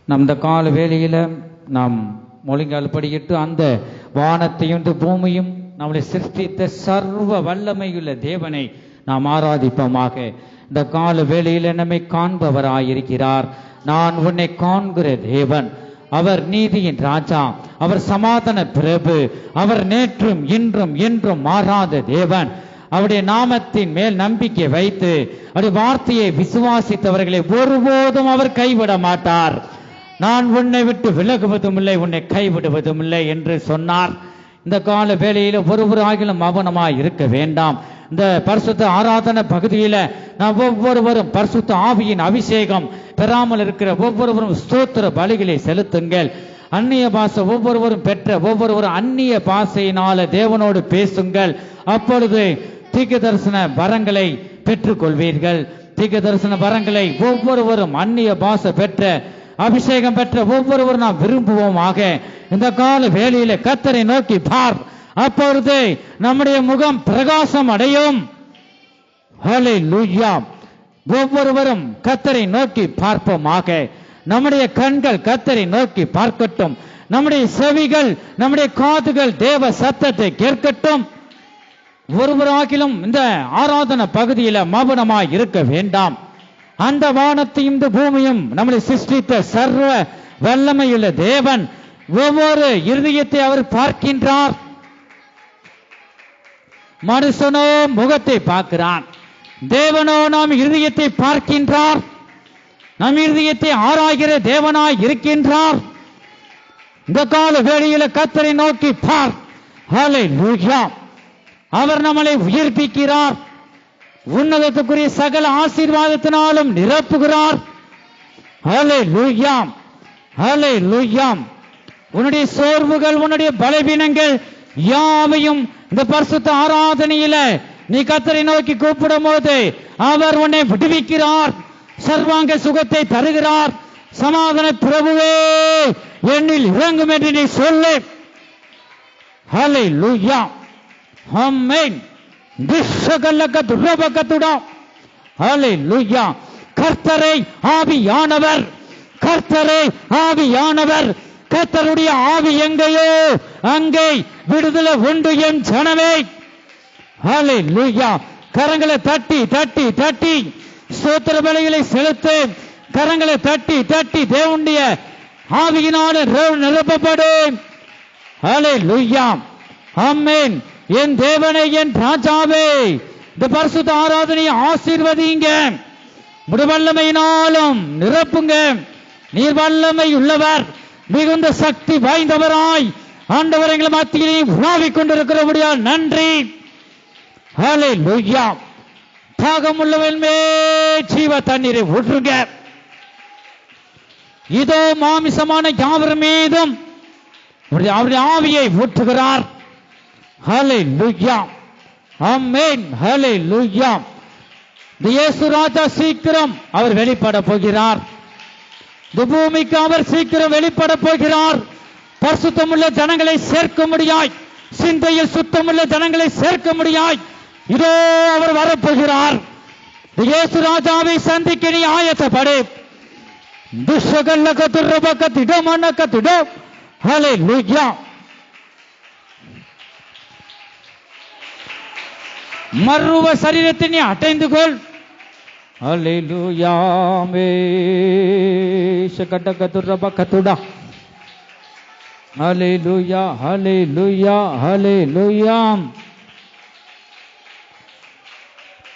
நம் இந்த கால வேளையில நாம் முழங்கால் படியிட்டு அந்த வானத்தையும் பூமியும் நம்மளை சிருஷ்டித்த சர்வ வல்லமையுள்ள தேவனை நாம் ஆராதிப்போமாக. இந்த கால வேளையில நம்மை காண்பவராயிருக்கிறார். நான் உன்னை காண்கிற தேவன், அவர் நீதியின் ராஜா, அவர் சமாதான பிரபு, அவர் நேற்றும் இன்றும் என்றும் மாறாத தேவன். அவருடைய நாமத்தின் மேல் நம்பிக்கை வைத்து அவருடைய வார்த்தையை விசுவாசித்தவர்களை ஒருபோதும் அவர் கைவிட மாட்டார். நான் உன்னை விட்டு விலகுவதும் இல்லை, உன்னை கைவிடுவதும் இல்லை என்று சொன்னார். இந்த கால வேளையில ஒருவராகிலும் மௌனமாய் இருக்க வேண்டாம். இந்த பரிசுத்த ஆராதனை பகுதியில நாம் ஒவ்வொருவரும் பரிசுத்த ஆவியின் அபிஷேகம் பெறாமல் இருக்கிற ஒவ்வொருவரும் ஸ்தோத்திர பலிகளை செலுத்துங்கள். அந்நிய பாஷை ஒவ்வொருவரும் பெற்ற ஒவ்வொருவரும் அந்நிய பாஷையினால தேவனோடு பேசுங்கள். அப்பொழுது தீர்க்க தரிசன வரங்களை பெற்றுக் கொள்வீர்கள். தீர்க்க தரிசன வரங்களை ஒவ்வொருவரும் அந்நிய பாஷை பெற்ற அபிஷேகம் பெற்ற ஒவ்வொருவரும் நாம் விரும்புவோமாக. இந்த கால வேளையில கர்த்தரை நோக்கி பார், அப்பொழுது நம்முடைய முகம் பிரகாசம் அடையும். ஹல்லேலூயா. ஒவ்வொருவரும் கர்த்தரை நோக்கி பார்ப்போமாக. நம்முடைய கண்கள் கர்த்தரை நோக்கி பார்க்கட்டும். நம்முடைய செவிகள், நம்முடைய காதுகள் தேவ சத்தத்தை கேட்கட்டும். ஒருவராகிலும் இந்த ஆராதனை பகுதியில மௌனமாய் இருக்க வேண்டாம். அந்த வானத்தையும் இந்த பூமியும் நம்மளை சிருஷ்டித்த சர்வ வல்லமையுள்ள தேவன் ஒவ்வொரு இருதயத்தை அவர் பார்க்கின்றார். மனுஷனோ முகத்தை பார்க்கிறான், தேவனோ நாம் இருதயத்தை பார்க்கின்றார். நம் இருதயத்தை ஆராய்கிற தேவனாய் இருக்கின்றார். இந்த கால வேளையில கர்த்தரை நோக்கி பார். ஹல்லேலூயா. அவர் நம்மளை உயிர்ப்பிக்கிறார். உன்னதத்துக்குரிய சகல ஆசீர்வாதத்தினாலும் நிரப்புகிறார். ஹல்லேலூயா. ஹல்லேலூயா. உன்னுடைய சோர்வுகள், உன்னுடைய பலவீனங்கள் யாவையும் இந்த பரிசுத்த ஆராதனையில நீ கர்த்தரை நோக்கி கூப்பிடும் போது அவர் உன்னை விடுவிக்கிறார். சர்வாங்க சுகத்தை தருகிறார். சமாதான பிரபுவே என்னில் இறங்கும் என்று நீ சொல்லு. ஹல்லேலூயா. ஆமென். ஹல்லேலூயா. கர்த்தரை ஆவியானவர், கர்த்தரை ஆவியானவர், கர்த்தருடைய ஆவி எங்கேயோ அங்கே விடுதலை உண்டு என் ஜனமே. ஹல்லேலூயா. கரங்களை தட்டி தட்டி தட்டி ஸ்தோத்திர பலிகளை செலுத்து. கரங்களை தட்டி தட்டி தேவனுடைய ஆவியினால நிரப்பப்படும். ஹல்லேலூயா. ஆமென். என் தேவனே, என் ராஜாவே, இந்த பரிசுத்த ஆராதனையை ஆசீர்வதிங்க. வல்லமையினாலும் நிரப்புங்க. நீர் வல்லமை உள்ளவர், மிகுந்த சக்தி வாய்ந்தவராய் ஆண்டவர் எங்கள் மத்தியிலே உலாவிக் கொண்டிருக்கிறபடியால் நன்றி. ஹல்லேலூயா. தாகம் உள்ளவன் மேல் ஜீவ தண்ணீரை ஊற்றுங்க. இதோ மாமிசமான யாவர் மீதும் அவருடைய ஆவியை ஊற்றுகிறார். ஹல்லேலூயா. ஆமென். ஹல்லேலூயா. இயேசு ராஜா சீக்கிரம் அவர் வெளிப்பட போகிறார். இந்த பூமிக்கு அவர் சீக்கிரம் வெளிப்பட போகிறார். பரிசுத்தமுள்ள ஜனங்களை சேர்க்க முடியாய், சிந்தையில் சுத்தமுள்ள ஜனங்களை சேர்க்க முடியாய் இதோ அவர் வரப்போகிறார். இயேசு ராஜாவை சந்திக்க நீ ஆயத்தப்படு. துஷகல்லகத்துரபகத்திடமனகத்திடம். ஹல்லேலூயா. மறுவ சரீரத்தை நீ அடைந்து கொள். ஹல்லேலூயா. மேஷகட்டகத்துரபகத்துடா. ஹல்லேலூயா. ஹல்லேலூயா. ஹல்லேலூயா.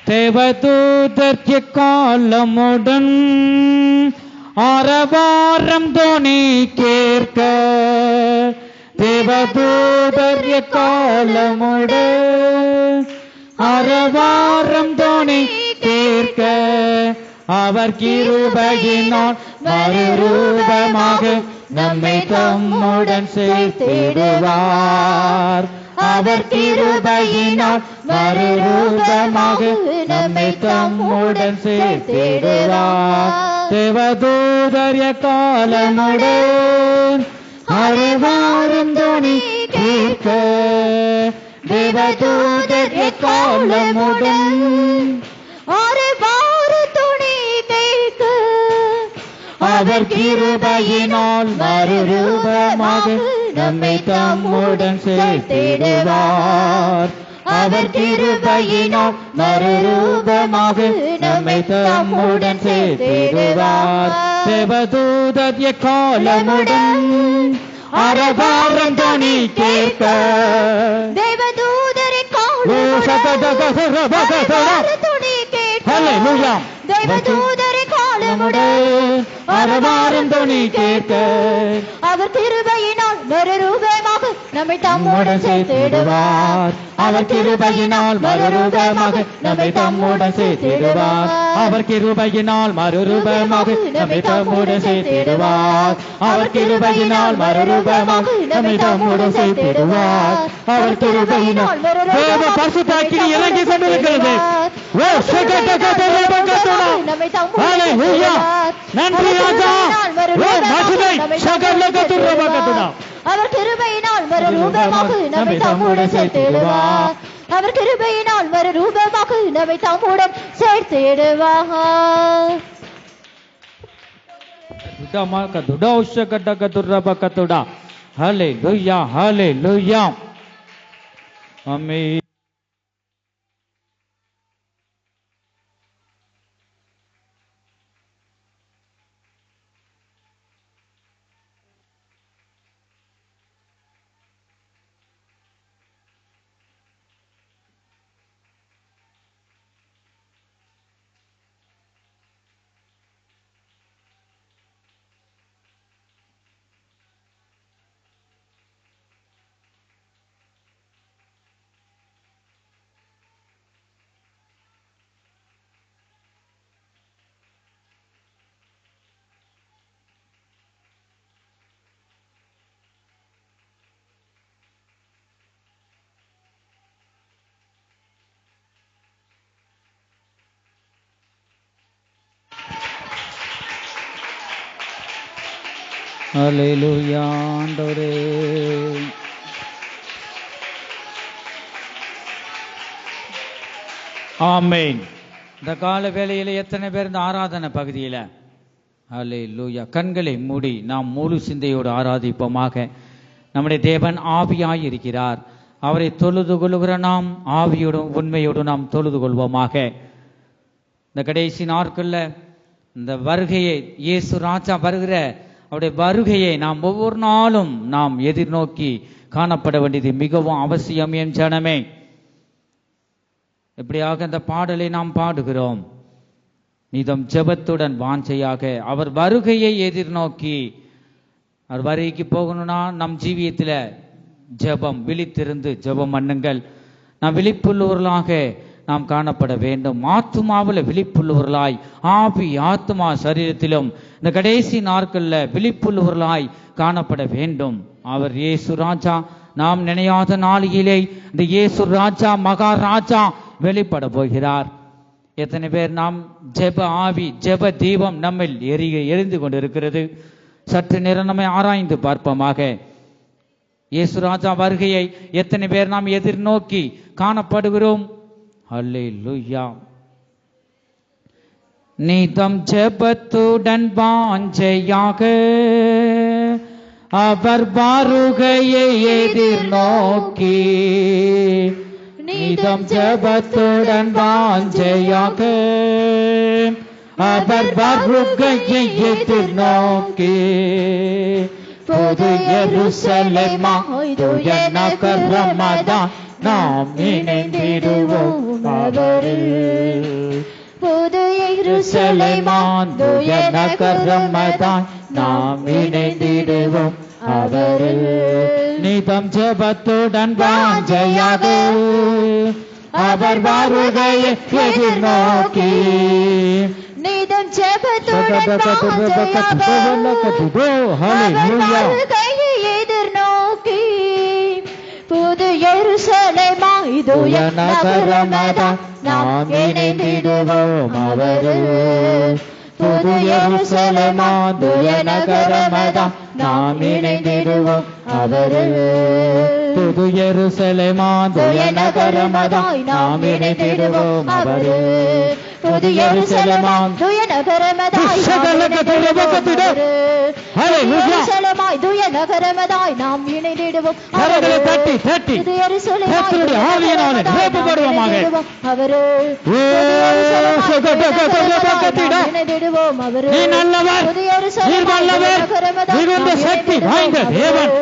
தேவதூதர் காலமுடன் ஆரவாரம் தோனி கேட்க, தேவதூதர் காலமுடன் ஆரவாரம் தோனி கேட்க, அவர் கிருபையினால் மறுரூபமாக நம்மை தம்முடன் சேர்த்திடுவார். அவர் கிருபையினால் மறுரூபமாக நம்மை தம்முடன் சேர்த்திடுவார். தேவதூதர் காலமுடன் ஆரவாரம் தோனி கேட்க, தேவதூதர் காலமுடன் ஆரவாரம் தோனி கேட்க, அவர் கிருபையினால் மறுரூபமாக நம்மை தம்முடன் சேர்த்திடுவார். அவர் கிருபையினால் மறுரூபமாக நம்மை தம்முடன் சேர்த்திடுவார். தேவதூதர் எக்காலமுடன் அரவாரம் துணி கேட்க, தேவதூதர் காலமுடன் அரவாரம் துணி கேட்க, அவர் கிருபையினால் மறுரூபமாக நம்மை தம்முடன் சேர்த்திடுவார். அவர் கிருபையினால் மறுரூபமாக நம்மை தம்முடன் சேர்த்திடுவார். அவர் கிருபையினால் மறுரூபமாக நம்மை தம்முடன் சேர்த்திடுவார். அவர் கிருபையினால் மறுரூபமாக நம்மை தம்முடன் சேர்த்திடுவார். அவர் கிருபையினால் தேவ பரிசுத்தாக்கினி இறங்கி கொண்டிருக்கிறது. ஓ சகடகதரபகதரா, ஹalleluya, நன்றி ராஜா. ஓ மகிமை சகலகதுரபகதுரா. அவர் கிருபையினால் மறுரூபமாக நம்மை தம்முடன் சேர்த்திடுவார். அவர் கிருபையினால் மறுரூபமாக நம்மை தம்முடன் சேர்த்திடுவார். துடமாகதுடா உஷகடகதுரபகதுடா. ஹalleluya, ஹalleluya. ஆமென். ஹalleluya ஆண்டவரே. ஆமென். இந்த கால வேளையில எத்தனை பேர் இந்த ஆராதனை பகுதியில் ஹalleluya கண்களை மூடி நாம் முழு சிந்தையோடு ஆராதிப்போமாக. நம்முடைய தேவன் ஆவியாய் இருக்கிறார். அவரை தொழுது கொள்ளுகிற நாம் ஆவியோடும் உண்மையோடு நாம் தொழுது கொள்வோமாக. இந்த கடைசி நாட்கள்ல இந்த வருகையை, இயேசு ராஜா வருகிற அவருடைய வருகையை நாம் ஒவ்வொரு நாளும் நாம் எதிர்நோக்கி காணப்பட வேண்டியது மிகவும் அவசியம். என் ஜனமே, எப்படியாக இந்த பாடலை நாம் பாடுகிறோம். நீதம் ஜெபத்துடன் வாஞ்சையாக அவர் வருகையை எதிர்நோக்கி, அவர் வருகைக்கு போகணும்னா நம் ஜீவியத்தில் ஜெபம், விழித்திருந்து ஜெபம் பண்ணுங்கள். நாம் விழிப்புள்ளவர்களாக நாம் காணப்பட வேண்டும். ஆத்துமாவில் விழிப்புள்ளவர்களாய், ஆவி ஆத்துமா சரீரத்திலும் இந்த கடைசி நாட்களில் விழிப்புள்ளவர்களாய் காணப்பட வேண்டும். அவர் இயேசு ராஜா, நாம் நினையாத நாளிலே இந்த இயேசு ராஜா மகாராஜா வெளிப்பட போகிறார். எத்தனை பேர் நாம் ஜெப ஆவி, ஜெப தீபம் நம்மில் எரிந்து கொண்டிருக்கிறது. சற்று நேரம் நம்மை ஆராய்ந்து பார்ப்போமாக. இயேசு ராஜா வருகையை எத்தனை பேர் நாம் எதிர்நோக்கி காணப்படுகிறோம்? ஹல்லேலூயா. நீதம் ஜெபத்துடன் வாஞ்சையாக அவர் வருகையை எதிர்நோக்கி, நீதம் ஜெபத்துடன் வாஞ்சையாக அவர் வருகையை எதிர்நோக்கி, புது எருசலேமாய் தூய நகரமாதான் நாம் இணைந்திடுவோம் அவரில். புது எருசலேமாய் தூய நகரமாதான் நாம் இணைந்திடுவோம் அவரில். நீதம் ஜெபத்துடன் வாஞ்சையாக அவர் வருகையை எதிர்நோக்கி, நீதம் ஜெபத்துடன் வாஞ்சையாக அவர் வருகையை எதிர்நோக்கி, புது எருசலேமாய் தூய நகரமாதான் நாம் இணைந்திடுவோம் அவரில். புது எருசலேமாய் தூய நகரமாதான் நாம் இணைந்திடுவோம் அவரில். புது எருசலேமாய் தூய நகரமாதான் நாம் இணைந்திடுவோம் அவரில். புது எருசலேமாய் தூய நகரமதாய் எருசலேமாய் தூய நகரமதாய் நாம் இணைந்திடுவோம். கரங்களை தட்டி தட்டி புது எருசலேமாய் கர்த்தருடைய ஆவியினாலே நிரப்பப்படுவோமாக. அவரே இணைந்திடுவோம். அவரே நீ நல்லவர், புது நீர் எருசலேமாய் வல்லவர், மிகுந்த சக்தி வாய்ந்த தேவன்.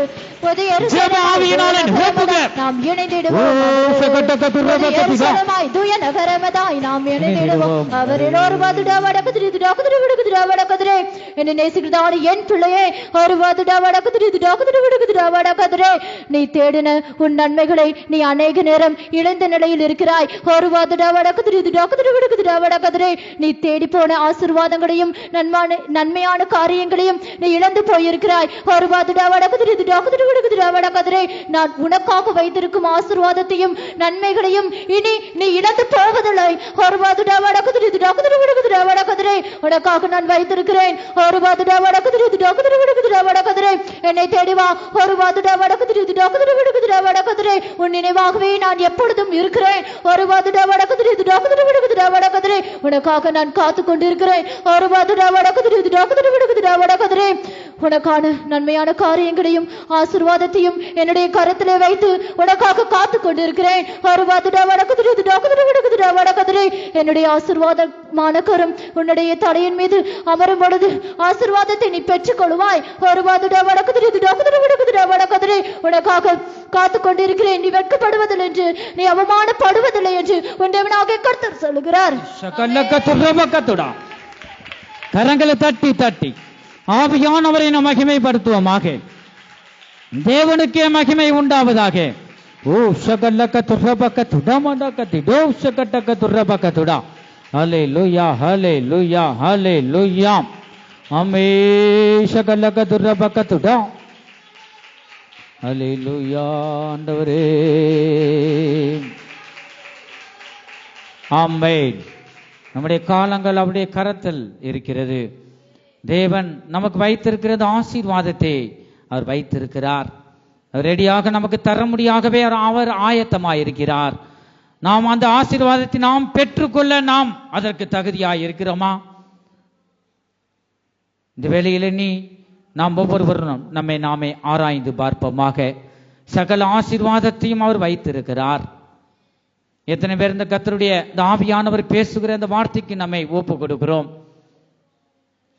புது ஜெப ஆவியினாலே நிரப்புக. நாம் இணைந்திடுவோம். புது எருசலேமாய் தூய நகரமதாய் நாம் இணைந்திடுவோம். அவரில் ஒரு வாதுடா வடக்குதிரி டாக்குதிரி விடுக்குதிரா வடக்குதிரே என்னை நேசிக்கிறதான என் பிள்ளையே, ஒரு வாதுடா வடக்குதிரி டாக்குதிரி விடுக்குதிரா வடக்குதிரே நீ தேடின உன் நன்மைகளை நீ அநேக நேரம் இழந்த நிலையில் இருக்கிறாய். ஒரு வாதுடா வடக்குதிரி டாக்குதிரி விடுக்குதிரா வடக்குதிரே நீ தேடி போன ஆசீர்வாதங்களையும் நன்மையான காரியங்களையும் நீ இழந்து போயிருக்கிறாய். ஒரு வாதுடா வடக்குதிரி டாக்குதிரி விடுக்குதிரா வடக்குதிரே நான் உனக்காக வைத்திருக்கும் ஆசீர்வாதத்தையும் நன்மைகளையும் இனி நீ இழந்து போவதில்லை. ஒரு வாதுடா வடக்குதிரி டாக்குதிரி விடுக்குதிரா வடக்குதிரே உனக்காக நான் வைத்திருக்கிறேன். ஒரு வாதுடா வடக்குதிரி டாக்குதிரி விடுக்குதிரா வடக்குதிரே என்னை தேடி வா. ஒரு வாதுடா வடக்குதிரி டாக்குதிரி விடுக்குதிரா வடக்குதிரே உன் நினைவாகவே நான் எப்பொழுதும் இருக்கிறேன். ஒரு வாதுடா வடக்குதிரி டாக்குதிரி விடுக்குதிரா வடக்குதிரே உனக்காக நான் காத்து கொண்டிருக்கிறேன். ஒரு வாதுடா வடக்குதிரி டாக்குதிரி விடுக்குதிரா வடக்குதிரே உனக்கான நன்மையான காரியங்களையும் ஆசீர்வாதத்தையும் என்னுடைய கரத்திலே வைத்து உனக்காக காத்து கொண்டிருக்கிறேன். ஒரு வாதுடா வடக்குதிரி டாக்குதிரி விடுக்குதிரா வடக்குதிரே என்னுடைய ஆசீர்வாதமான கரம் உன்னுடைய தலையின் மீது அமரும் பொழுது ஆசீர்வாதத்தை நீ பெற்றுக் கொள்வாய். ஒரு வாதுடா வடக்குதிரி டாக்குதிரி விடுக்குதிரா வடக்குதிரே உனக்காக காத்து கொண்டிருக்கிறேன். நீ வெட்கப்படுவதில்லை என்று, நீ அவமானப்படுவதில்லை என்று உன் தேவனாகிய கர்த்தர் சொல்லுகிறார். கரங்களை தட்டி தட்டி ஆவியானவரை நாம் மகிமைப்படுத்துவோமாக. தேவனுக்கே மகிமை உண்டாவதாக. ஓ ஷகல்லக துர்ரபக துடமடக திடோ ஷகட்டக துர்ரபக துடா. ஹல்லேலூயா ஹல்லேலூயா ஹல்லேலூயா. ஆமே ஷகல்லக துர்ரபக துடா. ஹல்லேலூயா ஆண்டவரே. ஆமென். நம்முடைய காலங்கள் அவருடைய கரத்தில் இருக்கிறது. தேவன் நமக்கு வைத்திருக்கிறது ஆசீர்வாதத்தை அவர் வைத்திருக்கிறார். ரெடியாக நமக்கு தர முடியாகவே அவர் ஆயத்தமாயிருக்கிறார். நாம் அந்த ஆசீர்வாதத்தை நாம் பெற்றுக்கொள்ள நாம் அதற்கு தகுதியாய் இருக்கிறோமா? இந்த வேளையில நாம் ஒவ்வொருவரும் நம்மை நாமே ஆராய்ந்து பார்ப்போமாக. சகல ஆசீர்வாதத்தையும் அவர் வைத்திருக்கிறார். எத்தனை பேர் இந்த கர்த்தருடைய இந்த ஆவியானவர் பேசுகிற இந்த வார்த்தைக்கு நம்மை ஒப்பு கொடுக்கிறோம்?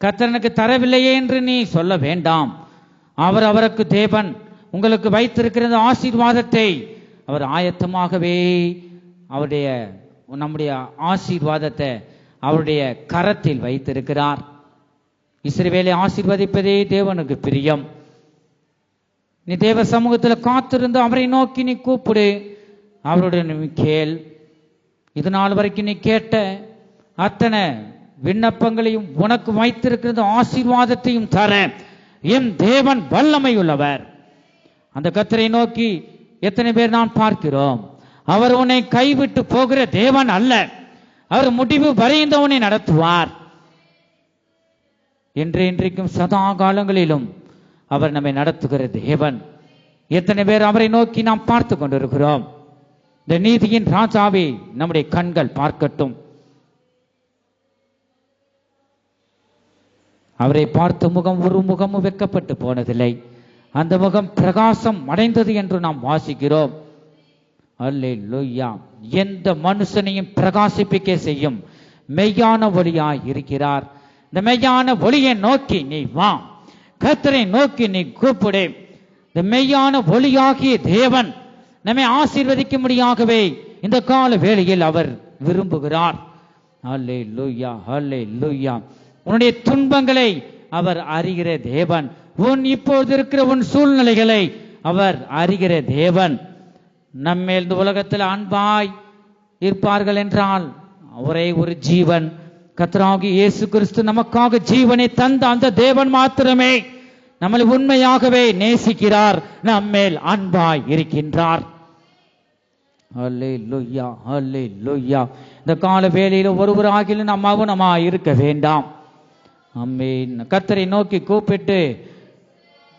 கர்த்தர் எனக்கு தரவில்லையே என்று நீ சொல்ல வேண்டாம். அவருக்கு தேவன் உங்களுக்கு வைத்திருக்கிற ஆசீர்வாதத்தை அவர் ஆயத்தமாகவே நம்முடைய ஆசீர்வாதத்தை அவருடைய கரத்தில் வைத்திருக்கிறார். இஸ்ரவேலை ஆசீர்வதிப்பதே தேவனுக்கு பிரியம். நீ தேவ சமூகத்தில் காத்திருந்து அவரை நோக்கி நீ கூப்பிடு, அவருடைய நீ கேள். இது நாள் வரைக்கும் நீ கேட்ட அத்தனை விண்ணப்பங்களையும் உனக்கு வைத்திருக்கிறது ஆசீர்வாதத்தையும் தர என் தேவன் வல்லமை உள்ளவர். அந்த கர்த்தரை நோக்கி எத்தனை பேர் நான் பார்க்கிறோம்? அவர் உன்னை கைவிட்டு போகிற தேவன் அல்ல. அவர் முடிவு வரைந்த உன்னை நடத்துவார். இன்றைக்கும் சதா காலங்களிலும் அவர் நம்மை நடத்துகிற தேவன். எத்தனை பேர் அவரை நோக்கி நாம் பார்த்து கொண்டிருக்கிறோம்? இந்த நீதியின் ராஜாவை நம்முடைய கண்கள் பார்க்கட்டும். அவரை பார்த்த முகம் ஒரு முகமும் வெட்கப்பட்டு போனதில்லை. அந்த முகம் பிரகாசம் அடைந்தது என்று நாம் வாசிக்கிறோம். அல்லேலூயா. எந்த மனுஷனையும் பிரகாசிப்பிக்க செய்யும் மெய்யான ஒளியாய் இருக்கிறார். இந்த மெய்யான ஒளியை நோக்கி நீ வா, கர்த்தரை நோக்கி நீ கூப்பிடு. இந்த மெய்யான ஒளியாகிய தேவன் நம்மை ஆசீர்வதிக்கும்படியாகவே இந்த கால வேளையில் அவர் விரும்புகிறார். அல்லேலூயா அல்லேலூயா. உன்னுடைய துன்பங்களை அவர் அறிகிற தேவன். உன் இப்போது இருக்கிற உன் சூழ்நிலைகளை அவர் அறிகிற தேவன். நம்மேல் இந்த உலகத்தில் அன்பாய் இருப்பார்கள் என்றால் ஒரே ஒரு ஜீவன் கர்த்தராகிய இயேசு கிறிஸ்து நமக்காக ஜீவனை தந்த அந்த தேவன் மாத்திரமே நம்மளை உண்மையாகவே நேசிக்கிறார், நம்மேல் அன்பாய் இருக்கின்றார். அல்லேலூயா அல்லேலூயா. இந்த கால வேளையில் ஒருவராகிலும் நாம் மௌனமாய் இருக்க வேண்டாம். ஆமென். கர்த்தரை நோக்கி கூப்பிட்டு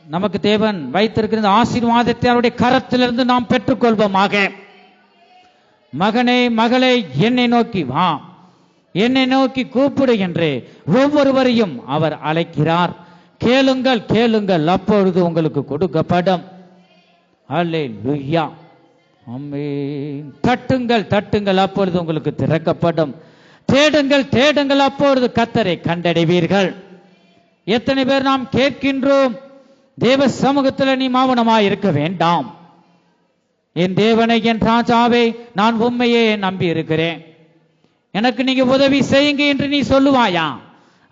நமக்கு தேவன் வைத்திருக்கிற ஆசீர்வாதத்தை அவருடைய கரத்திலிருந்து நாம் பெற்றுக்கொள்வோமாக. மகனே மகளே, என்னை நோக்கி வா, என்னை நோக்கி கூப்பிடு என்று ஒவ்வொருவரையும் அவர் அழைக்கிறார். கேளுங்கள் கேளுங்கள், அப்பொழுது உங்களுக்கு கொடுக்கப்படும். அல்லேலூயா, ஆமென். தட்டுங்கள் தட்டுங்கள், அப்பொழுது உங்களுக்கு திறக்கப்படும். தேடுங்கள் தேடுங்கள், அப்பொழுது கர்த்தரை கண்டடைவீர்கள். எத்தனை பேர் நாம் கேட்கின்றோம்? தேவ சமூகத்தில் நீ மௌனமாய் இருக்க வேண்டாம். என் தேவனை, என் ராஜாவை, நான் உண்மையே நம்பி இருக்கிறேன், எனக்கு நீங்க உதவி செய்யுங்க என்று நீ சொல்லுவாயா?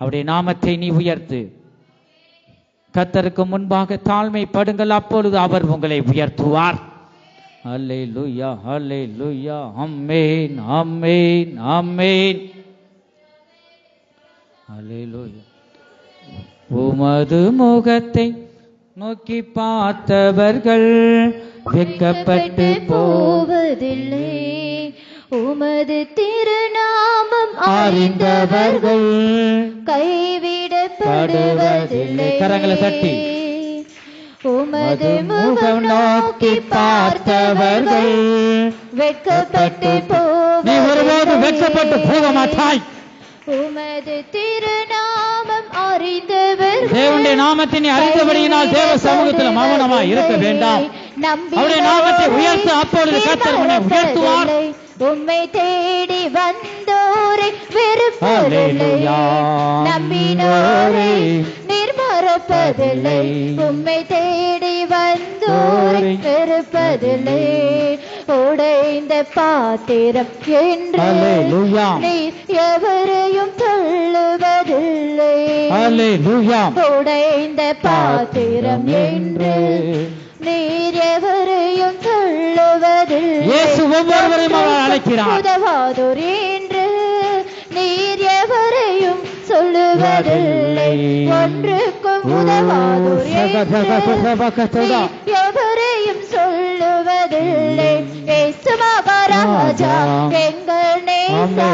அவருடைய நாமத்தை நீ உயர்த்து. கர்த்தருக்கு முன்பாக தாழ்மைப்படுங்கள், அப்பொழுது அவர் உங்களை உயர்த்துவார். அல்லேலூயா, அல்லேலூயா, ஆமென், ஆமென், ஆமென். அல்லேலூயா. உமது முகத்தை நோக்கி பார்த்தவர்கள் வெட்கப்பட்டு போவதில்லை, உமது திருநாமம் அறிந்தவர்கள் கைவிடப்படுவதில்லை. கரங்களை தட்டி. உமது முகம் நோக்கி பார்த்தவர்கள் வெட்கப்பட்டு போவதில்லை. நீ ஒருபோது வெட்கப்பட்டு போக மாட்டாய். உமது திருநாமம் அறிந்தவர்கள், தேவனுடைய நாமத்தை நீ அறிந்தபடியினால் தேவ சமூகத்தில் மௌனமாய் இருக்க வேண்டாம். அவருடைய நாமத்தை உயர்த்து, அப்பொழுது கர்த்தர் உன்னை உயர்த்துவார். உம்மை தேடி வந்தோரை வெறுப்பதில்லை, நம்பினோரை நீர் மறப்பதில்லை. உம்மை தேடி வந்தோரை வெறுப்பதில்லை. உடைந்த பாத்திரம் என்று நீர் எவரையும் தள்ளுவதில்லை. உடைந்த பாத்திரம் என்று நீர் எவரையும் தள்ளுவதில்லை. உதவாதோர் என்று நீர் எவரையும் சொல்லுவதில்லை. ஒன்றுக்கும் உதவாதோர் என்று எவரையும் சொல்லுவதில்லை. இயேசு மகாராஜா, எங்கள் நேசா,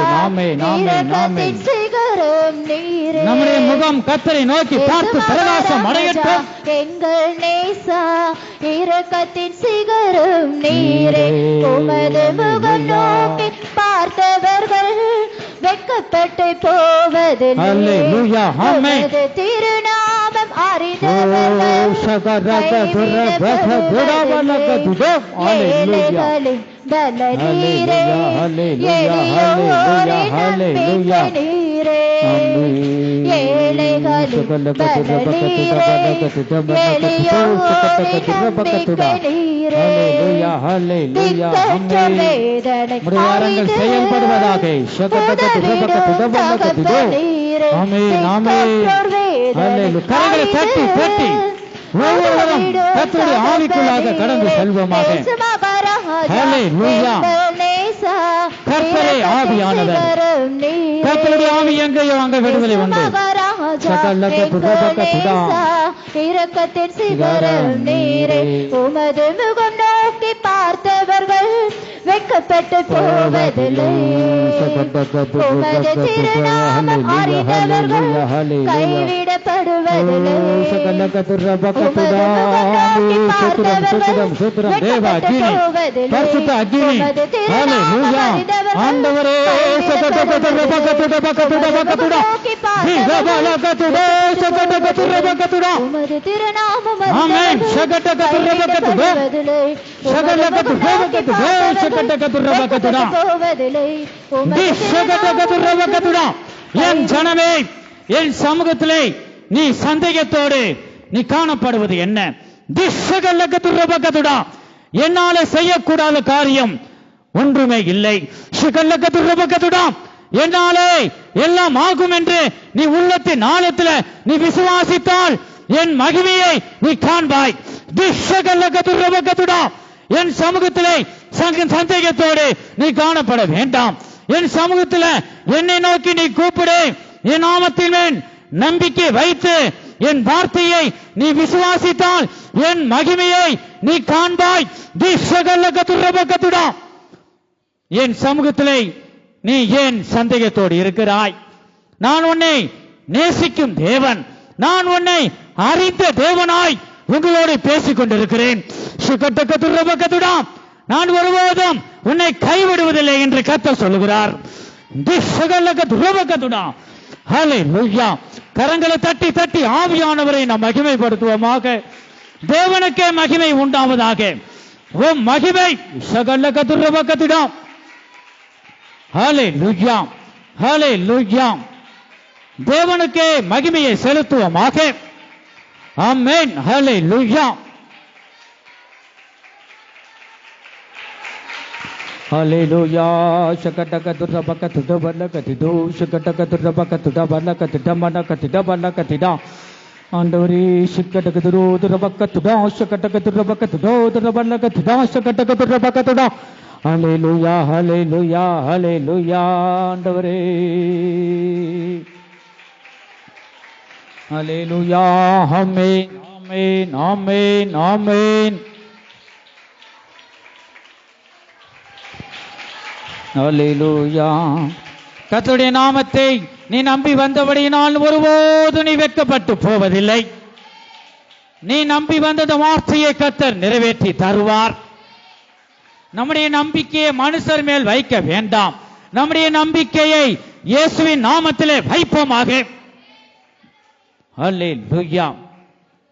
இரக்கத்தின் சிகரம் நீரே. நம்முடைய முகம் கர்த்தரை நோக்கி பார்த்து பிரகாசம் அடையட்டும். எங்கள் நேசா, இரக்கத்தின் சிகரம் நீரே. உமது முகம் நோக்கி பார்த்தவர்கள் வெட்கப்பட்டு போவதில்லை. உமது திருநாமம் அறிந்தவர்கள் ஏழைகளின் பலனீரே, எளியோரின் நம்பிக்கை நீரே. ஏழைகளின் பலனீரே, எளியோரின் நம்பிக்கை நீரே. திக்கற்ற வேதனை அறிந்து செயல்படுவதாக. உதவிடும் தகப்பனீரே. திக்கற்றோர் வேதனை தட்டி தட்டி ஒவ்வொருவரும் கர்த்தருடைய ஆவிக்குள்ளாக கடந்து செல்வோமாக. கர்த்தரே ஆவியானவர். கர்த்தருடைய ஆவி எங்கேயோ அங்க விடுதலை உண்டு. இரக்கத்தின் சிகரம் நீரே. உமது முகம் நோக்கி பார்த்தவர்கள் வெட்கப்பட்டு போவதில்லை. உமது திருநாமம் அறிந்தவர்கள் கைவிடப்படுவதில்லை. உமது முகம் நோக்கி பார்த்தவர்கள் வெட்கப்பட்டு போவதில்லை. உமது திருநாமம் அறிந்தவர்கள் நோக்கி பார்த்தவர்கள் உமது திருநாமம் என் ஜனமே, என் சமூகத்திலே நீ சந்தேகத்தோடு நீ காணப்படுவது என்ன? என்னால செய்யக்கூடாத காரியம் ஒன்றுமே இல்லை. என்னாலே எல்லாம் ஆகும் என்று நீ உள்ளத்தின் ஆழத்தில் நீ விசுவாசித்தால் என் மகிமையை நீ காண்பாய். என் சமூகத்திலே சந்தேகத்தோடு நீ காணப்பட வேண்டாம். என் சமூகத்தில் என்னை நோக்கி நீ கூப்பிடு. என் நாமத்தின் மேல் நம்பிக்கை வைத்து என் வார்த்தையை நீ விசுவாசித்தால் என் மகிமையை நீ காண்பாய். என் சமூகத்திலே நீ ஏன் சந்தேகத்தோடு இருக்கிறாய்? நான் உன்னை நேசிக்கும் தேவன், நான் உன்னை அறிந்த தேவனாய் உங்களோடு பேசிக் கொண்டிருக்கிறேன். நான் ஒருபோதும் உன்னை கைவிடுவதில்லை என்று கர்த்தர் சொல்லுகிறார். ஹல்லேலூயா. கரங்களை தட்டி தட்டி ஆவியானவரை நாம் மகிமைப்படுத்துவோமாக. தேவனுக்கே மகிமை உண்டாவதாக. ஓ மகிமை சகலக துர்ரபகதுடா. ஹல்லேலூயா ஹல்லேலூயா. தேவனுக்கே மகிமையை செலுத்துவோமாக. ஆமென். ஹல்லேலூயா. ஹல்லேலூயா. ஷகடகதுரபகதுடபலகதிதோ ஷகடகதுரபகதுடபலகதிடமனகதிடபலகதிடா. ஆண்டவரே ஷகடகதுரோதுரபகதுடா ஷகடகதுரபகதுடோதுரபலகதிடா ஷகடகதுரபகதுடா. ஹல்லேலூயா ஹல்லேலூயா ஹல்லேலூயா. ஆண்டவரே ஹல்லேலூயா. ஆமென் ஆமென் ஆமென் ஆமென். ஹல்லேலூயா. கர்த்தருடைய நாமத்தை நீ நம்பி வந்தபடியினால் ஒருபோது நீ வெட்கப்பட்டு போவதில்லை. நீ நம்பி வந்தது வார்த்தையை கர்த்தர் நிறைவேற்றி தருவார். நம்முடைய நம்பிக்கையை மனுஷர் மேல் வைக்க வேண்டாம். நம்முடைய நம்பிக்கையை இயேசுவின் நாமத்திலே வைப்போமாக. ஹல்லேலூயா.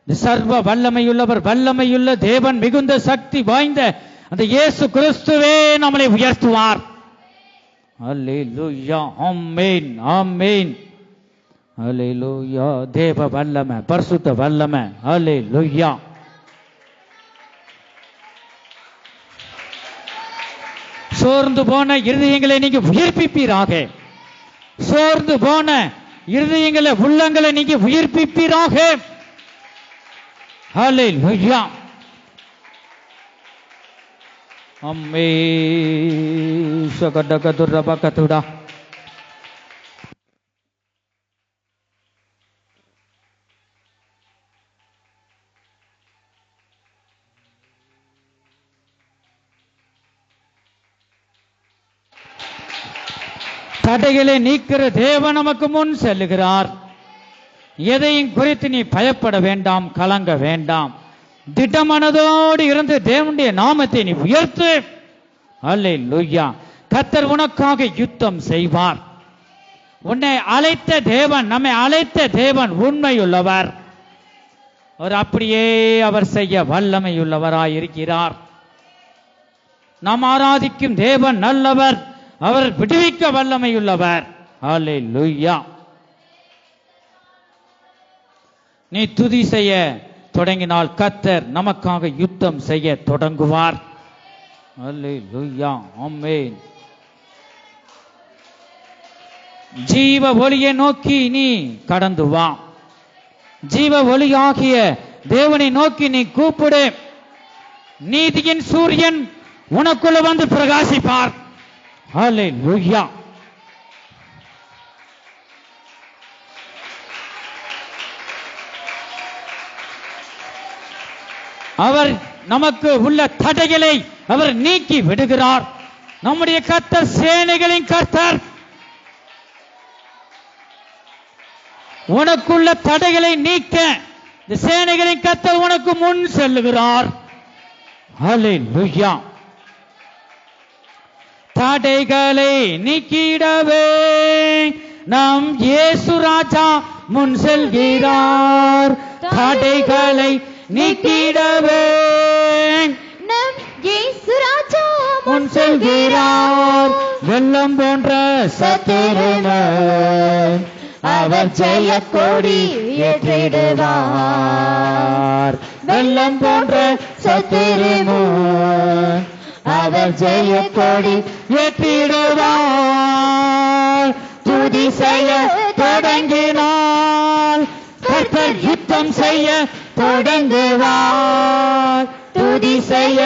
சர்வ வல்லமையுள்ளவர், வல்லமையுள்ள தேவன், மிகுந்த சக்தி வாய்ந்த அந்த இயேசு கிறிஸ்துவே நம்மளை உயர்த்துவார். ஹல்லேலூயா. ஆமென் ஆமென். ஹல்லேலூயா. தேவ வல்லமை, பரிசுத்த வல்லமை. ஹல்லேலூயா. சோர்ந்து போன இருதயங்களை நீங்க உயிர்ப்பிப்பீராக. சோர்ந்து போன இருதயங்களை, உள்ளங்களை நீங்க உயிர்ப்பிப்பீராக. ஹல்லேலூயா. அம்மே சகடகதுரபகதுடா. தடைகளை நீக்கிற தேவன் நமக்கு முன் செல்லுகிறார். எதையும் குறித்து நீ பயப்பட வேண்டாம், கலங்க வேண்டாம். திடமனதோடு இருந்து தேவனுடைய நாமத்தை நீ உயர்த்து. அல்லேலூயா. கர்த்தர் உனக்காக யுத்தம் செய்வார். உன்னை அழைத்த தேவன், நம்மை அழைத்த தேவன் உண்மையுள்ளவர். அவர் அப்படியே அவர் செய்ய வல்லமையுள்ளவராய் இருக்கிறார். நாம் ஆராதிக்கும் தேவன் நல்லவர். அவர் விடுவிக்க வல்லமையுள்ளவர். அல்லேலூயா. நீ துதி செய்ய தொடங்கினால் கர்த்தர் நமக்காக யுத்தம் செய்ய தொடங்குவார். அல்லேலூயா. ஆமென். ஜீவ ஒளியை நோக்கி நீ கடந்து வா. ஜீவ ஒளியாகிய தேவனை நோக்கி நீ கூப்பிடு. நீதியின் சூரியன் உனக்குள்ள வந்து பிரகாசிப்பார். அல்லேலூயா. அவர் நமக்கு உள்ள தடைகளை அவர் நீக்கி விடுகிறார். நம்முடைய கர்த்தர் சேனைகளின் கர்த்தர். உனக்குள்ள தடைகளை நீக்க இந்த சேனைகளின் கர்த்தர் உனக்கு முன் செல்லுகிறார். அல்லேலூயா. தடைகளை நீக்கிடவே நம் இயேசு ராஜா முன் செல்கிறார். தடைகளை நீக்கிடவே நம் இயேசு ராஜா முன் செல்கிறார். வெள்ளம் போன்ற சத்துருவை அவர் ஜெய கொடி ஏற்றிடுவார். வெள்ளம் போன்ற சத்துருவை அவர் ஜெய கொடி ஏற்றிடுவார். துதி செய்ய தொடங்கினால் கர்த்தர் யுத்தம் செய்ய தொடங்குவார். துதி செய்ய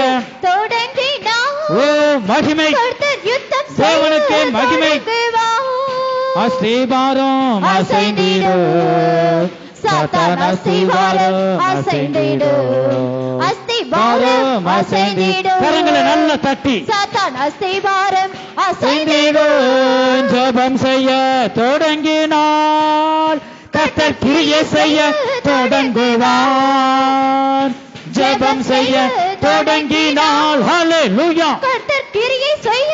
தொடங்கினார். ஓ மகிமை கர்த்தர் யுத்தம் தேவனுக்கே செய்ய மகிமை. தொடங்குவார். அஸ்திபாரம் அசைந்திடும். சாத்தான் அஸ்திபாரம் அசைந்திடும். அஸ்திபாரம் அசைந்திடும். கரங்களை நல்ல தட்டி சாத்தான் அஸ்திபாரம் அசைந்திடும். அசைந்திடும். ஜெபம் செய்ய தொடங்கினால் கர்த்தர் கிரியை செய்ய தொடங்குவார். ஜெபம் செய்ய தொடங்கினால் ஹல்லேலூயா. கர்த்தர் கிரியை செய்ய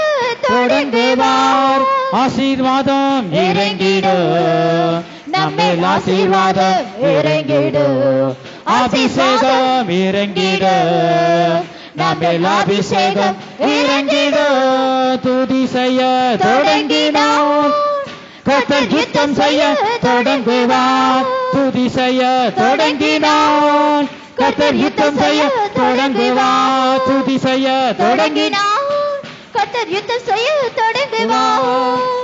தொடங்குவார். ஆசீர்வாதம் இறங்கிடும், நம்மேல் ஆசீர்வாதம் இறங்கிடும். அபிஷேகம் இறங்கிடும், நம்மேல் அபிஷேகம் இறங்கிடும். துதி செய்ய தொடங்கினோம், கர்த்தர் யுத்தம் செய்ய தொடங்குவார். துதி செய்ய தொடங்கினான், கர்த்தர் யுத்தம் செய்ய தொடங்குவார். துதி செய்ய தொடங்கினான், கர்த்தர் யுத்தம் செய்ய தொடங்குவார்.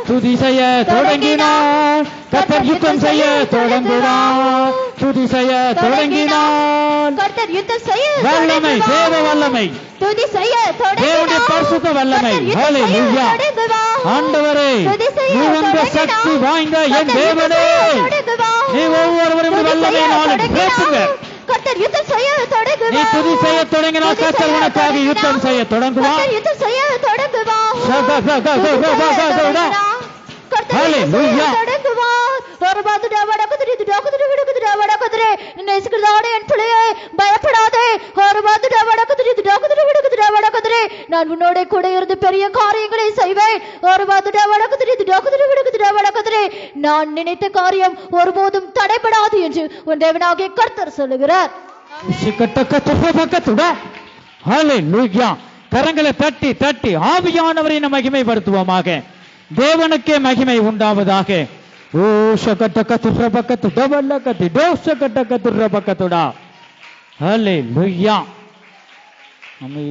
துதி செய்ய தொடங்கினான், கர்த்தர் யுத்தம் செய்ய தொடங்குவார். துதி செய்ய தொடங்கினான், கர்த்தர் யுத்தம் செய்ய வல்லமை, தேவ வல்லமை, துதி செய்ய தேவனுடைய பரிசுத்த வல்லமை. ஹல்லேலூயா. ஆண்டவரே, நீங்க சக்தி வாய்ந்த என் தேவனே, நீ ஒவ்வொருவரும் வல்லமையினாலும் பேசுங்க. கர்த்தர் யுத்தம் செய்ய தொடங்குவார். நீ துதி செய்ய தொடங்கினால் கர்த்தர் உனக்காக யுத்தம் செய்ய தொடங்குவார். கர்த்தர் யுத்தம் செய்ய தொடங்குவார். ஹல்லேலூயா. பயப்படாதே, நான் உன்னோட கூட இருந்து பெரிய காரியங்களை செய்வேன். நான் நினைத்த காரியம் ஒருபோதும் தடைபடாது என்று உன் தேவனாகிய கர்த்தர் சொல்லுகிறார். ஹல்லேலூயா. கரங்களை தட்டி தட்டி ஆவியானவரை நம்ம மகிமைப்படுத்துவோமாக. தேவனுக்கே மகிமை உண்டாவதாக. ஓ ஷகட்டகதுர பக்கத்து டபலகதி டோஷகட்டகதுர பக்கத்துடா. ஹல்லேலூயா. அமே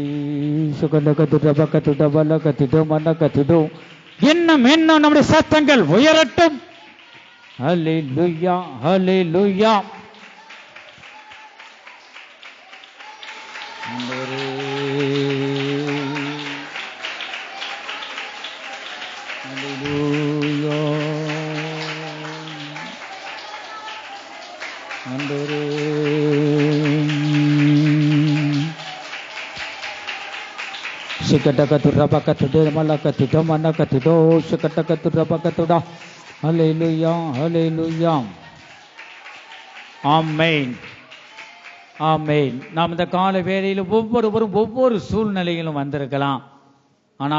ஷகட்டகதுர பக்கத்து டபலகதி டமனகதி டோ. இன்னும் நம்முடைய சத்தங்கள் உயரட்டும். ஹல்லேலூயா, ஹல்லேலூயா. ஆமென், ஆமென். நாம் இந்த கால வேளையில் ஒவ்வொருவரும் ஒவ்வொரு சூழ்நிலையிலும் வந்திருக்கலாம். ஆனா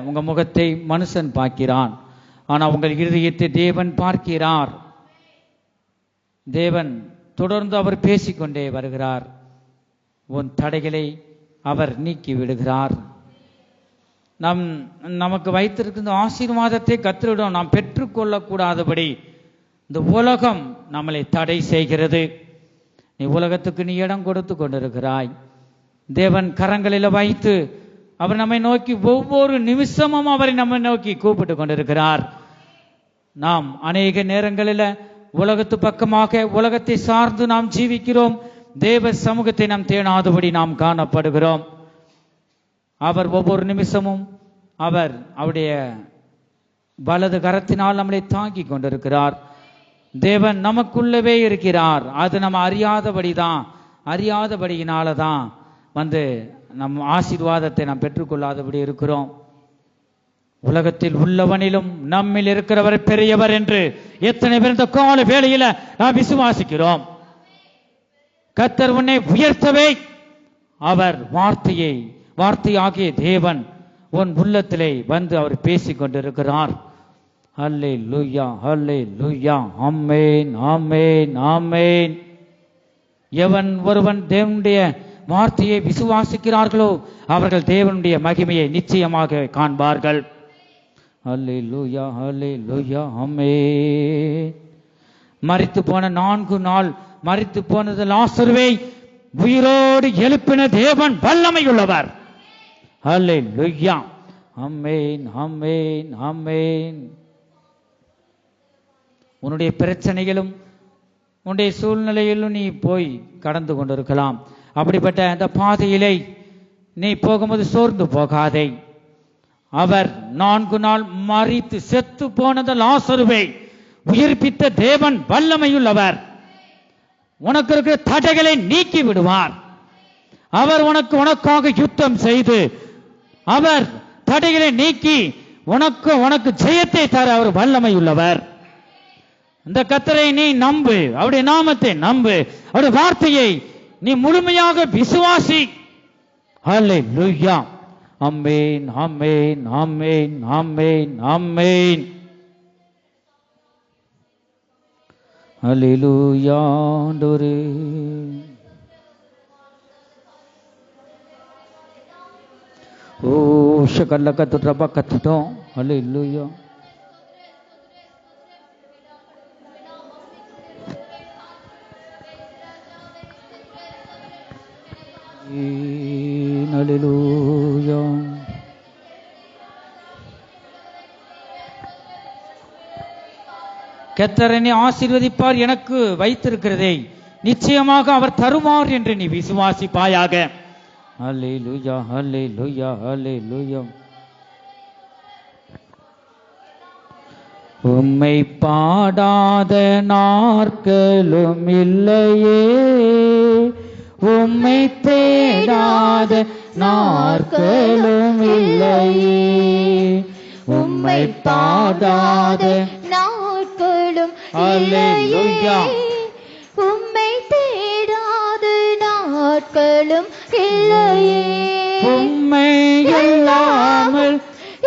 உங்க முகத்தை மனுஷன் பார்க்கிறான், ஆனா உங்கள் இருதயத்தை தேவன் பார்க்கிறார். தேவன் தொடர்ந்து அவர் பேசிக்கொண்டே வருகிறார். உன் தடைகளை அவர் நீக்கி விடுகிறார். நமக்கு வைத்திருக்கின்ற ஆசீர்வாதத்தை கர்த்தரிடம் நாம் பெற்றுக்கொள்ளக்கூடாதபடி இந்த உலகம் நம்மளை தடை செய்கிறது. நீ உலகத்துக்கு நீ இடம் கொடுத்து கொண்டிருக்கிறாய். தேவன் கரங்களில் வைத்து அவர் நம்மை நோக்கி ஒவ்வொரு நிமிஷமும் அவரை நம்மை நோக்கி கூப்பிட்டு கொண்டிருக்கிறார். நாம் அநேக நேரங்களில் உலகத்து பக்கமாக உலகத்தை சார்ந்து நாம் ஜீவிக்கிறோம். தேவ சமூகத்தை நாம் தேடாதபடி நாம் காணப்படுகிறோம். அவர் ஒவ்வொரு நிமிஷமும் அவருடைய வலது கரத்தினால் நம்மளை தாங்கி கொண்டிருக்கிறார். தேவன் நமக்குள்ளவே இருக்கிறார். அது நம்ம அறியாதபடியினால தான் நம் ஆசீர்வாதத்தை நாம் பெற்றுக்கொள்ளாதபடி இருக்கிறோம். உலகத்தில் உள்ளவனிலும் நம்மில் இருக்கிறவர் பெரியவர் என்று எத்தனை பேர் இந்த கால வேளையில நாம் விசுவாசிக்கிறோம். கர்த்தர் உன்னை உயர்த்தவே அவர் வார்த்தையாகிய தேவன் உன் உள்ளத்திலே அவர் பேசிக் கொண்டிருக்கிறார். ஹல்லேலூயா, ஹல்லேலூயா. ஆமென், ஆமென், ஆமென். எவன் ஒருவன் தேவனுடைய வார்த்தையை விசுவாசிக்கிறார்களோ அவர்கள் தேவனுடைய மகிமையை நிச்சயமாக காண்பார்கள். ஹல்லேலூயா, ஹல்லேலூயா. ஆமென். மரித்து போன 4 நாள் மரித்து போனது லாசருவை உயிரோடு எழுப்பின தேவன் வல்லமையுள்ளவர். ஹல்லேலூயா. ஆமென், ஆமென், ஆமென். உன்னுடைய பிரச்சனைகளும் உன்னுடைய சூழ்நிலையிலும் நீ போய் கடந்து கொண்டிருக்கலாம். அப்படிப்பட்ட அந்த பாதையிலே நீ போகும்போது சோர்ந்து போகாதே. அவர் 4 நாள் மரித்து செத்து போனது லாசருவை உயிர்ப்பித்த தேவன் வல்லமையுள்ளவர். உனக்கு இருக்கிற தடைகளை நீக்கி விடுவார். அவர் உனக்காக யுத்தம் செய்து அவர் தடைகளை நீக்கி உனக்கு ஜெயத்தை தர அவர் வல்லமையுள்ளவர். இந்த கர்த்தரை நீ நம்பு, அவருடைய நாமத்தை நம்பு, அவருடைய வார்த்தையை நீ முழுமையாக விசுவாசி. ஹல்லேலூயா. ஆமென் ஆமென் ஆமென் ஆமென் ஆமென். அல்லேலூயா ஆண்டவரே. ஓ ஷகல்லக ரபக்கத்துட்டோம். அல்லேலூயா. அல்லேலூயா. கர்த்தர் என்னை ஆசீர்வதிப்பார், எனக்கு வைத்திருக்கிறதை நிச்சயமாக அவர் தருவார் என்று நீ விசுவாசிப்பாயாக. அல்லேலூயா அல்லேலூயா அல்லேலூயா. உம்மை பாடாத நாட்களும் இல்லையே, உம்மை தேடாத நாட்களும் இல்லையே, உம்மை பாடாத நாட்களும் இல்லையே, உம்மை தேடாத நாட்களும் இல்லையே. உம்மை இல்லாமல்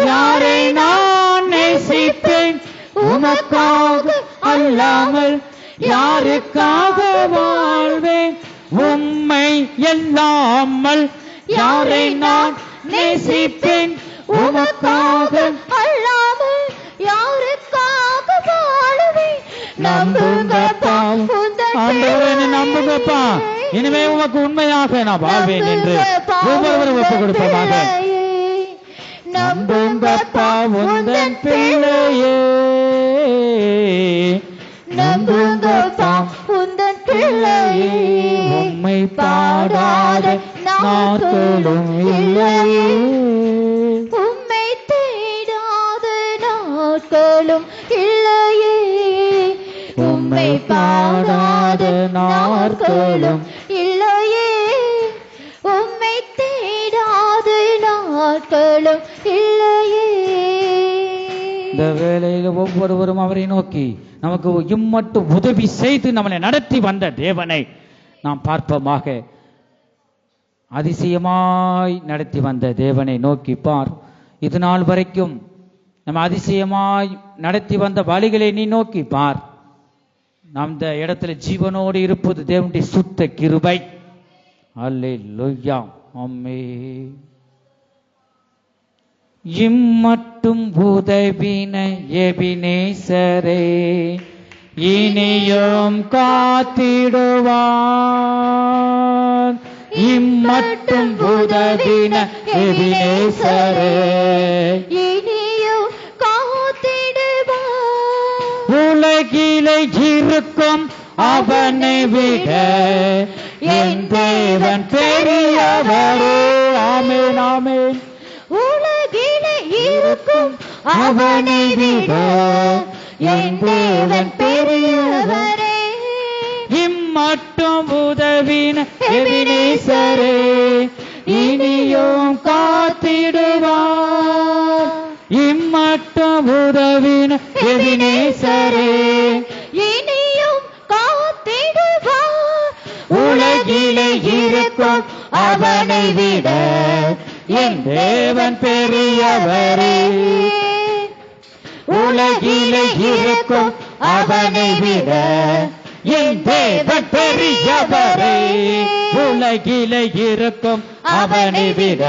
யாரை நான் நேசிப்பேன், உமக்காக அல்லாமல் யாருக்காக வாழ்வேன். உம்மை இல்லாமல் யாரை நான் நேசிப்பேன், உமக்காக அல்லாமல் யாருக்காக வாழுவேன். நம்புங்கப்பா ஆண்டவரே, நம்புங்கப்பா, இனிமே உமக்கு உண்மையாக நான் வாழ்வேன் என்று ஒவ்வொருவரும் ஒப்புக் கொடுப்போமாக. நம்புங்கப்பா உந்தன் பிள்ளையே, நம்புங்கப்பா உந்தன் பிள்ளையே. உம்மை பாடாத நாட்களும் இல்லையே, உம்மை தேடாத நாட்களும் இல்லையே, உம்மை பாடாத நாட்களும் இல்லையே, உம்மை தேடாத நாட்களும் இல்லையே. இந்த வேளையில ஒவ்வொருவரும் அவரை நோக்கி நமக்கு இம்மட்டும் உதவி செய்து நம்மளை நடத்தி வந்த தேவனை நாம் பார்ப்போமாக. அதிசயமாய் நடத்தி வந்த தேவனை நோக்கி பார். இது நாள் வரைக்கும் நம்ம அதிசயமாய் நடத்தி வந்த வழிகளை நீ நோக்கி பார். நாம் இந்த இடத்துல ஜீவனோடு இருப்பது தேவனுடைய சுத்த கிருபை. அல்லேலூயா ஆமென். இம்மட்டும் உதவின எபினேசரே, இனியும் காத்திடுவார். இம்மட்டும் உதவின எபினேசரே, இனியும் காத்திடுவார். உலகிலே இருக்கும் அவனை விட என் தேவன் பெரியவரே. ஆமென் ஆமென். உலகிலே இருக்கும் அவனை விட என் தேவன் பெரியவரே. இம்மட்டும் உதவின எபினேசரே, இனியும் காத்திடுவார். இம்மட்டும் உதவின எபினேசரே, இனியும் காத்திடுவார். உலகிலே இருக்கும் அவனை விட என் தேவன் பெரியவரே. உலகிலே இருக்கும் அவனை விட என் தேவன் பெரியவரே. உலகிலே இருக்கும் அவனை விட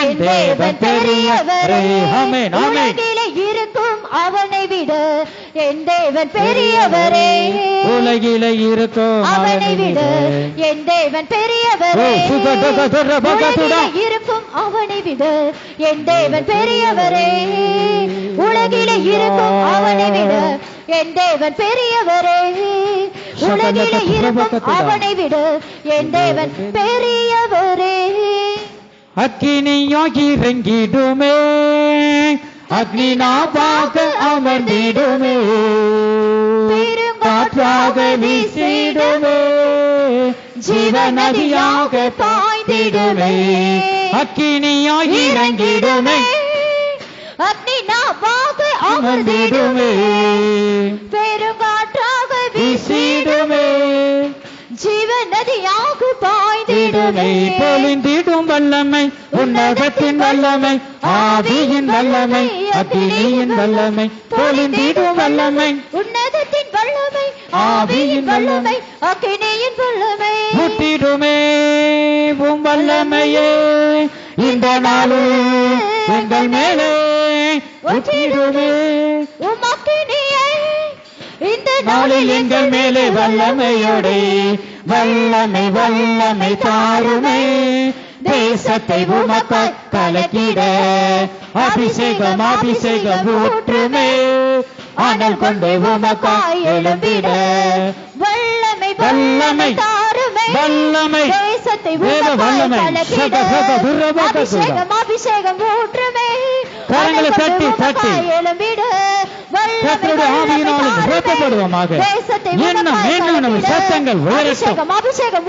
என் தேவன் பெரியவரே. ஆமென் ஆமென். உலகிலே இருக்கும் அவனை விட என் தேவன் பெரியவரே. உலகிலே இருக்கும் அவனை விட என் தேவன் பெரியவரே. உலகிலே இருக்கும் அவனை விட என் தேவன் பெரியவரே. உலகிலே இருக்கும் அவனை விட என் தேவன் பெரியவரே. உலகிலே இருக்கும் அவனை விட என் தேவன் பெரியவரே. அக்கினியாகி இறங்கிடுமே, அக்னி நாவாக அமர்ந்திடுமே, பெருங்காற்றாக வீசிடுமே, ஜீவநதியாக பாய்ந்திடுமே. அக்கினியாகி இறங்கிடுமே, அக்னி நாவாக அமர்ந்திடுமே, பெருங்காற்றாக வீசிடுமே, ஜீவநதியாக பாய்ந்திடுமே. பொழிந்திடும் வல்லமை, உன்னதத்தின் வல்லமை, ஆவியின் வல்லமை, அக்கினியின் வல்லமை, பொழிந்திடும் வல்லமை, உன்னதத்தின் வல்லமை, ஆவியின் வல்லமை, அக்கினியின் வல்லமை, ஊற்றிடுமே உம் வல்லமையே இந்த நாளில் எங்கள் மேலே ஊற்றிடுமே உம் அக்கினியை இந்த நாளில் எங்கள் மேலே வல்லமையோடு வல்லமை வல்லமை தாருமே. தேசத்தை உமக்காய் கலக்கிட அபிஷேகம் அபிஷேகம் ஊற்றுமே. அனல் கொண்டு உமக்காய் எழும்பிட வல்லமை வல்லமை தாருமே. வல்லமை தேசத்தை உமக்காய் கலக்கிட அபிஷேகம் அபிஷேகம் ஊற்றுமே. கரங்களை தட்டி தட்டி எழும்பிட கர்த்தருடைய ஆவியினால் நிரப்பப்படுவோமாக. இன்னும் இன்னும் நம்ம சத்தங்கள் உயரட்டும்.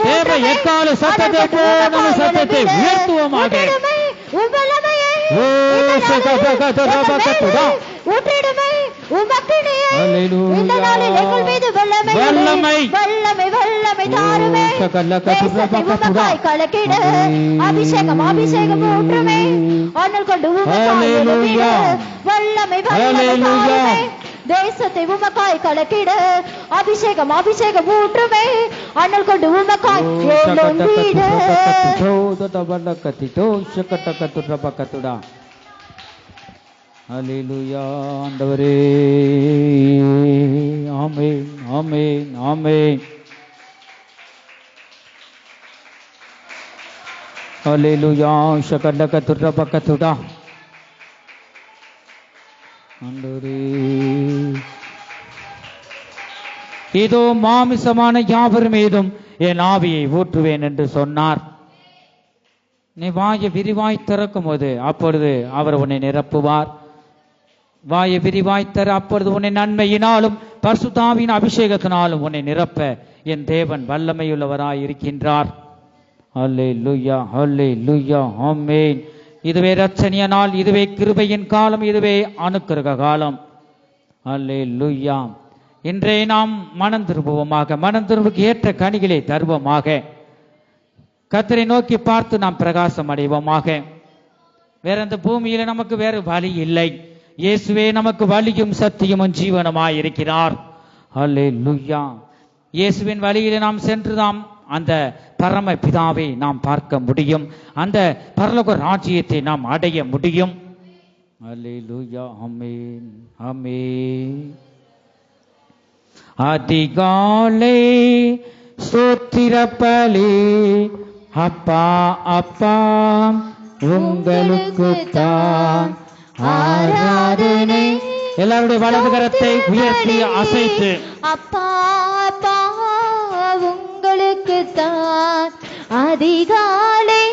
தேவ எக்கால சத்தத்தை போல நம்ம சத்தத்தை உயர்த்துவோமாக. ஓ சகதகதரபகதுடா ஊற்றிடுமே உமக்கினியே இந்த நாளில் எங்கள் மீது வல்லமை வல்லமை வல்லமை வல்லமை தாருமே. சகலகதுரபகதுடா கலக்கிட அபிஷேகம் அபிஷேகம் ஊற்றுமே. அனல் கொண்டு உமக்காய் எழும்பிட வல்லமை வல்லமை தாருமே. தேசத்தை உமக்காய் கலக்கிட அபிஷேகம் அபிஷேகம் ஊற்றுமே. அனல் கொண்டு உமக்காய் எழும்பிட சகடகதுரபகதுடா. ஹல்லேலூயா ஆண்டவரே. ஆமென் ஆமென் ஆமென். ஹல்லேலூயா சகடகதுரபகதுடா. ஆண்டவரே இதோ மாமிசமான யாவர் மீதும் என் ஆவியை ஊற்றுவேன் என்று சொன்னார். நீ வாயை விரிவாய் திறக்கும் போது அப்பொழுது அவர் உன்னை நிரப்புவார். வாயை விரிவாய் தர அப்பொழுது உன்னை நன்மையினாலும் பரிசுத்தாவின் அபிஷேகத்தினாலும் உன்னை நிரப்ப என் தேவன் வல்லமையுள்ளவராய் இருக்கின்றார். ஹல்லேலூயா ஹல்லேலூயா ஆமென். இதுவே இரட்சணிய நாள், இதுவே கிருபையின் காலம், இதுவே அனுக்கிரக காலம். ஹல்லேலூயா. இன்றே நாம் மனம் திரும்புவோமாக, மனம் திரும்புக்கு ஏற்ற கனிகளை தருவோமாக. கர்த்தரை நோக்கி பார்த்து நாம் பிரகாசம் அடைவோமாக. வேற இந்த பூமியில நமக்கு வேறு வழி இல்லை. இயேசுவே நமக்கு வழியும் சத்தியமும் ஜீவனுமாய் இருக்கிறார். ஹல்லேலூயா. இயேசுவின் வழியிலே நாம் சென்று நாம் அந்த பரம பிதாவை நாம் பார்க்க முடியும். அந்த பரலோக ராஜ்யத்தை நாம் அடைய முடியும். ஹல்லேலூயா ஆமென் ஆமென். அதிகாலை ஸ்தோத்திரப்பலி அப்பா அப்பா உங்களுக்கு தான் ஆராதனை. எல்லாருடைய வலது கரத்தை உயர்த்தி அசைத்து அப்பா அப்பா உங்களுக்கு தான் அதிகாலை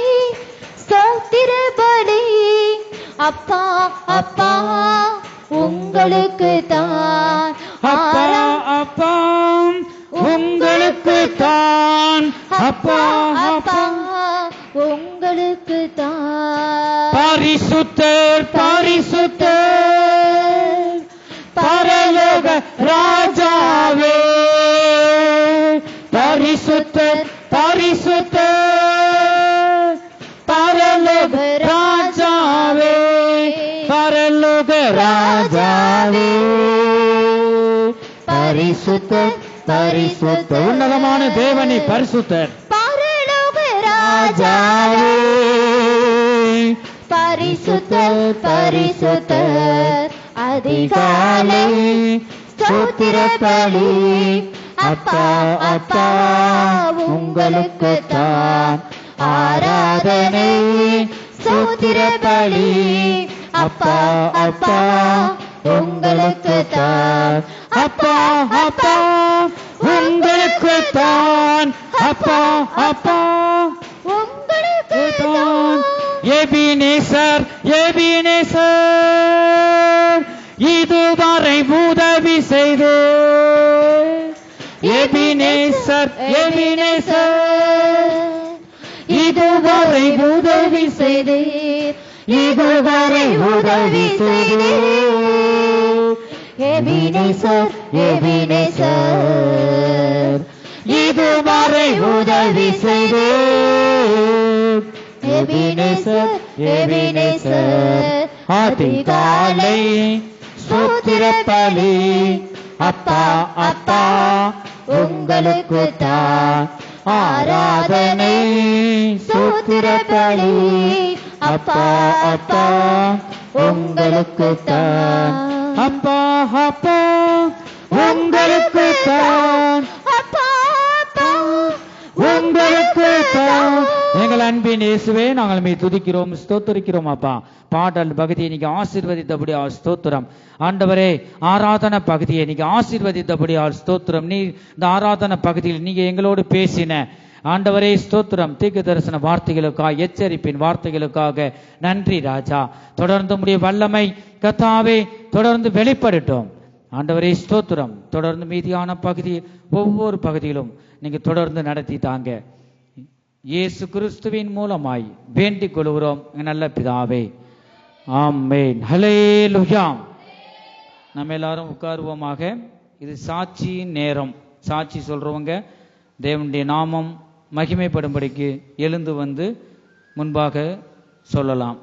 ஸ்தோத்திர பலி. அப்பா அப்பா உங்களுக்கு தான் அப்பா அப்பா உங்களுக்கு தான் அப்பா அப்பா உங்களுக்கு தான். பரிசுத்தர் பரிசுத்தர் பரலோக ராஜாவே. பரிசுத்தர் பரிசுத்தர் பரலோக ராஜாவே. பரலோக ராஜாவே. பரிசுத்தர் பரிசுத்தர் உன்னதமான தேவனே பரிசுத்தர். பரலோக ராஜாவே. பரிசுத்தர் பரிசுத்தர் அதிகாலை ஸ்தோத்திர பலி. அப்பா அப்பா உங்களுக்கு தான் ஆராதனை ஸ்தோத்திர பலி. அப்பா அப்பா உங்களுக்கு தான். அப்பா அப்பா உங்களுக்கு தான். அப்பா அப்பா உங்களுக்கு தான். எபினேசர் எபினேசர் இதுவரை உதவி செய்து. எபினேசர் எபினேசர் இதுவரை உதவி செய்து. இதுவரை உதவி செய்து. எபினேசர் எபினேசர் இதுவரை உதவி செய்து. Ebenezer Ebenezer. அதிகாலை ஸ்தோத்திர பலி அப்பா அப்பா உங்களுக்கு தான் ஆராதனை. ஸ்தோத்திர பலி அப்பா அப்பா உங்களுக்கு தான். அப்பா அப்பா உங்களுக்கு தான். அப்பா அப்பா உங்களுக்கு தான். எங்கள் அன்பின் இயேசுவே, நாங்கள் மீ துதிக்கிறோம், ஸ்தோத்திரிக்கிறோம் அப்பா. பாடல் பகுதியை நீங்க ஆசீர்வதித்தபடி ஸ்தோத்திரம். ஆண்டவரே, ஆராதனை பகுதியை நீங்க ஆசீர்வதித்தபடி ஸ்தோத்திரம். நீ இந்த ஆராதனை பகுதியில் நீங்க எங்களோடு பேசின ஆண்டவரே ஸ்தோத்திரம். தீர்க்க தரிசன வார்த்தைகளுக்காக, எச்சரிப்பின் வார்த்தைகளுக்காக நன்றி ராஜா. தொடர்ந்து உம்முடைய வல்லமை கர்த்தாவே தொடர்ந்து வெளிப்படட்டும் ஆண்டவரே ஸ்தோத்திரம். தொடர்ந்து மீதியான பகுதி ஒவ்வொரு பகுதியிலும் நீங்க தொடர்ந்து நடத்தி தாங்க. இயேசு கிறிஸ்துவின் மூலமாய் வேண்டிக் கொள்கிறோம் நல்ல பிதாவே, ஆமென். ஹல்லேலூயா. நம்ம எல்லாரும் உட்காருவோமாக. இது சாட்சியின் நேரம். சாட்சி சொல்றவங்க தேவனுடைய நாமம் மகிமைப்படும்படிக்கு எழுந்து வந்து முன்பாக சொல்லலாம்.